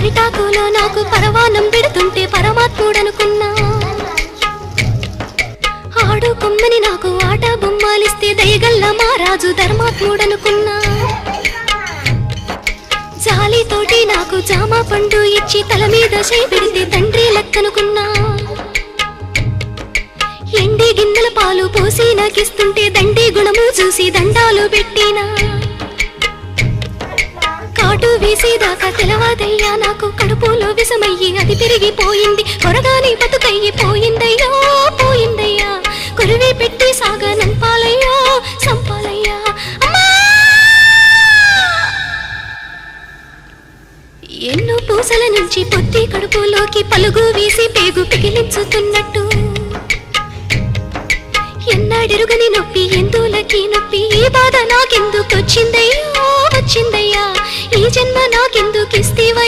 అరిటాకులో నాకు పరవానం పెడుతుంటే పరమాత్ముడనుకున్నా. ఆడు కొమ్మని నాకు ఆట బొమ్మాలిస్తే దయగల్ల మారాజు ధర్మాత్ముడనుకున్నా. జాలితోటి నాకు జామ పండు ఇచ్చి తల మీద చేయి పెడితే తండ్రి లెక్కనుకున్నా. ఎండి గిన్నెల పాలు పోసి నాకిస్తుంటే దండి గుణము చూసి దండాలు పెట్టినా. కాటు వేసేదాకా తెలవాదయ్యా నాకు కడుపులో విషమయ్యి అది పెరిగిపోయింది. కొరగాని బతుకయ్యి పోయిందయ్యా పోయిందయ్యా. కొరివి పెట్టి సాగా నంపాలయ్యా సంపాలయ్యా. ఎన్నో పూసల నుంచి పొత్తి కడుపులోకి పలుగు వేసి పేగు పిగిలించుతున్నట్టు. ఎన్నాడెరుగని నొప్పి ఎందులకి నొప్పి ఈ బాధ నాకెందుకు వచ్చిందయ్యా వచ్చిందయ్యా. ఈ జన్మ నాకెందుకు ఇస్తేవయ్యా.